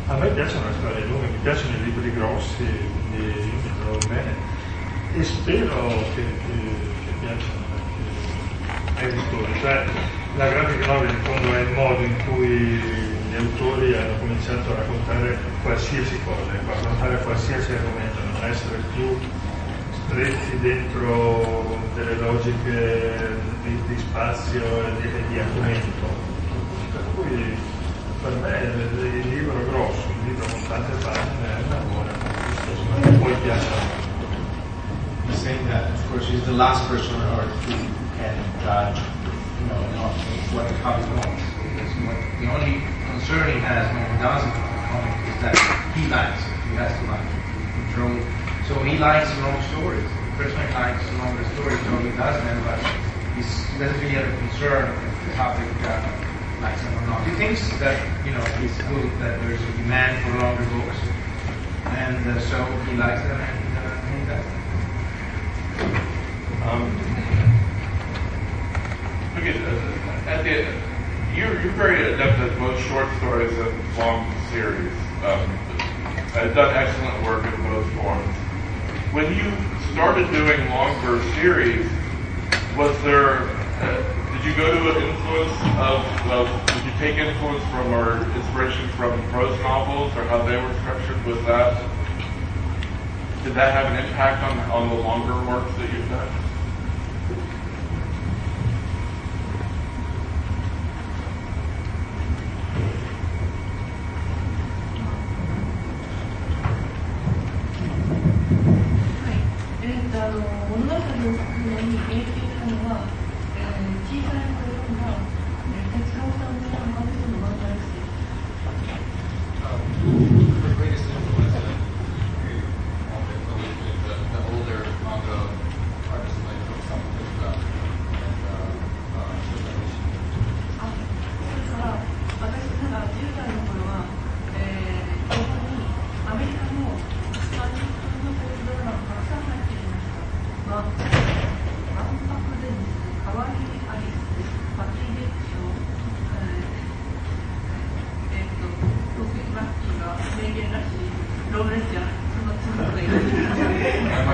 A me piacciono le storie lunghe, mi piacciono i libri grossi, quindi io mi trovo bene e spero che piacciono ai lettori. Cioè, la graphic novel in fondo è il modo in cui gli autori hanno cominciato a raccontare qualsiasi cosa, a raccontare qualsiasi argomento, non essere più stretti dentro delle logiche di spazio e di argomento. Per cui per me il libro grosso, il libro con tante pagine è una buona cosa, poi piace a me. He's saying that, of course, he's the last person on earth who can judge, what the comic wants. The only concern he has when he does a comic is that he likes it. He has to like it. Control. So he likes long stories. The person likes longer stories, so he does them, but he doesn't really have a concern if the topic likes them or not. He thinks that it's good that there's a demand for longer books, and so he likes them and he does them. You're very adept at both short stories and long series. I've done excellent work in both forms. When you started doing longer series, was there? Did you go to an influence did you take influence from or inspiration from prose novels or how they were structured? Did that have an impact on the longer works that you've done?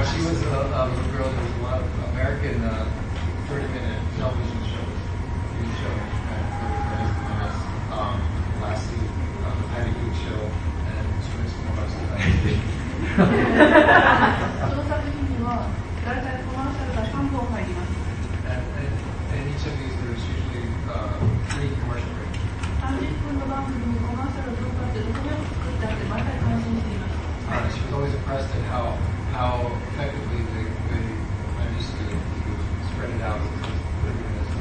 She was a girl, there was a lot of American 30-minute television shows, TV shows, and 30 minutes. Lastly, the Patty Cook show, and she was more or less the Patty And each of these, there's usually 3 commercial breaks. She was always impressed at how effectively they managed to spread it out into 30 minutes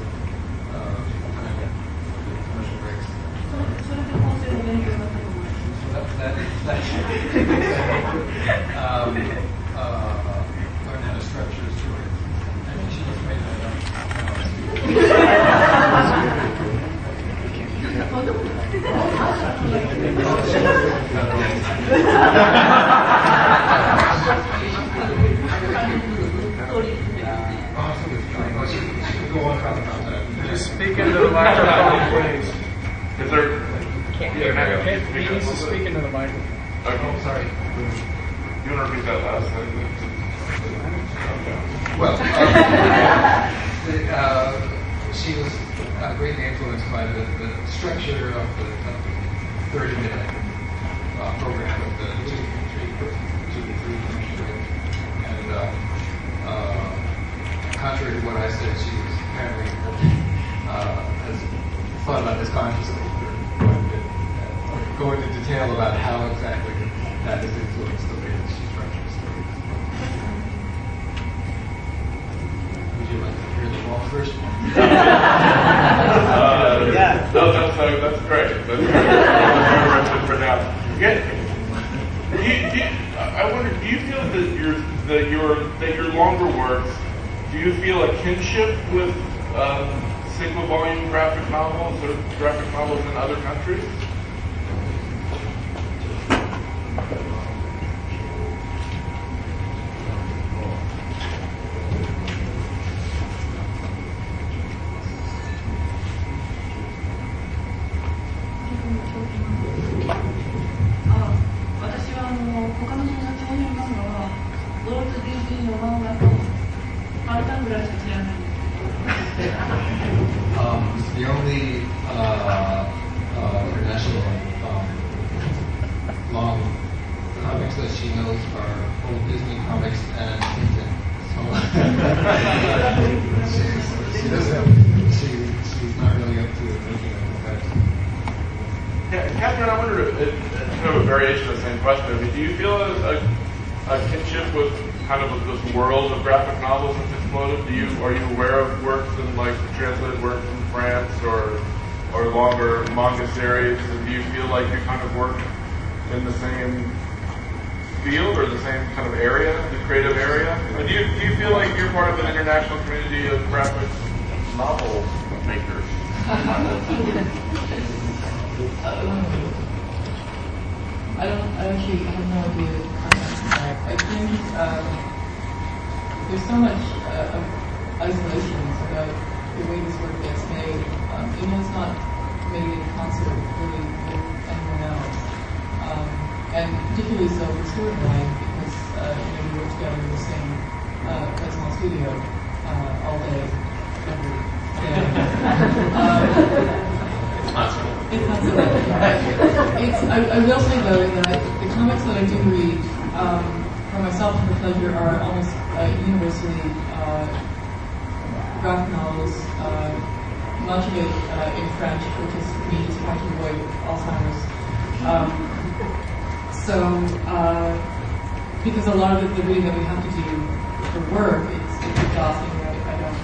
of commercial breaks. Learn how to structure a story. I mean, she just made that up. Just speak into the microphone, please. Is there? He needs to speak into the microphone. Okay, sorry. You want to repeat that last sentence? Well, she was greatly influenced by the structure of the 30-minute program with the 2 to 3 and contrary to what I said, she was apparently has thought about this consciously, going into detail about how exactly that has influenced the way that she structures stories. Would you like to hear the long version? Yeah. No, that's great. That's great. I wonder, do you feel that your longer works, do you feel a kinship with single volume graphic novels or graphic novels in other countries? international long comics that she knows are old Disney comics and Tintin. So she's not really up to making a comparison. Yeah, Kathryn, I wonder if kind of a variation of the same question. I mean, do you feel a kinship with kind of this world of graphic novels that's exploded? Are you aware of works in like translated works from France or longer manga series? And do you feel like you kind of work in the same field or the same kind of area, the creative area? Or do you feel like you're part of an international community of graphic novel makers? I actually have no idea. I think there's so much isolation about the way this work gets made. It's not made in concert really with anyone else. And particularly so with Stuart and I, because we work together in the same small studio all day, every day. It's not so bad. I will say though that the comics that I do read for myself and for pleasure are almost universally graphic novels, much of it in French, which is for me just trying to avoid Alzheimer's. Because a lot of the reading that we have to do for work, it's exhausting. I don't,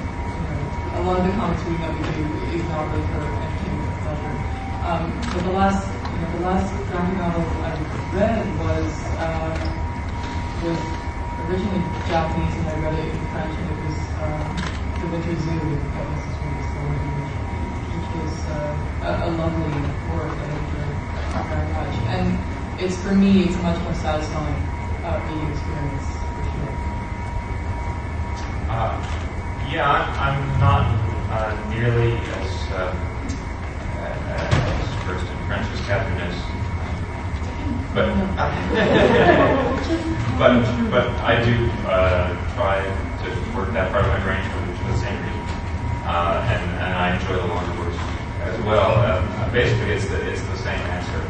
a lot of the comics reading that we do is not really for entertainment or pleasure. But the last graphic novel I read was originally Japanese, and I read it in French, and it was The Winter Zoo by Mrs. Willis, which was a lovely work that I enjoyed very much. And for me, it's a much more satisfying reading experience, for sure. I'm not nearly as versed in French as Kathryn is, but I do try to work that part of my brain for the same reason, and I enjoy the longer works as well. Basically, it's the same answer.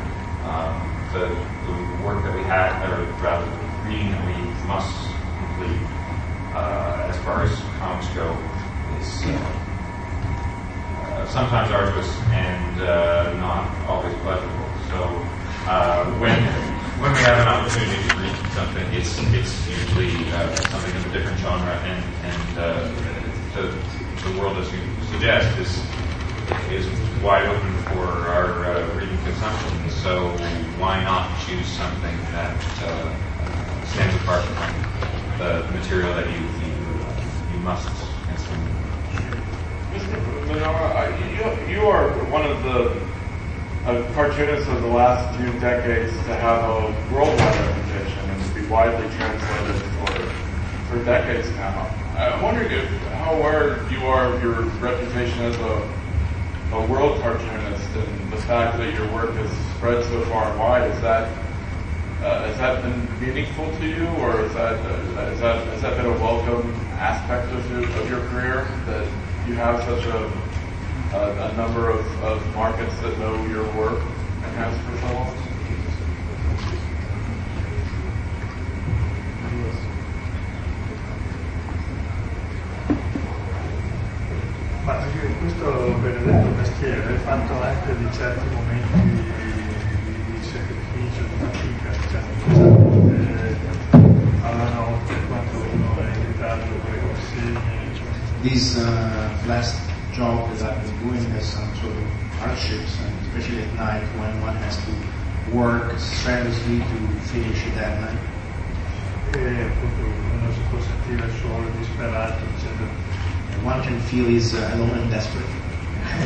The work that we had, or rather the reading that we must complete, as far as comics go, is sometimes arduous and not always pleasurable. So when we have an opportunity to read something, it's usually something of a different genre, and the world, as you suggest, is wide open for our reading consumption. So why not choose something that stands apart from the material that you must consume? Mr. Manara, you are one of the cartoonists of the last few decades to have a worldwide reputation and to be widely translated for decades now. I'm wondering how aware you are of your reputation as a world cartoonist, and the fact that your work has spread so far and wide. Has that been meaningful to you, or has that been a welcome aspect of your career, that you have such a number of markets that know your work and has for so long? Ma io in questo benedetto mestiere ho fatto anche di certi momenti di sacrificio, di fatica, alla notte quando uno è in ritardo con le consegne. This last job that I've been doing has some sort of hardships, and especially at night when one has to work strenuously to finish a deadline. E appunto uno si può sentire solo, disperato, eccetera. One can feel is alone and desperate.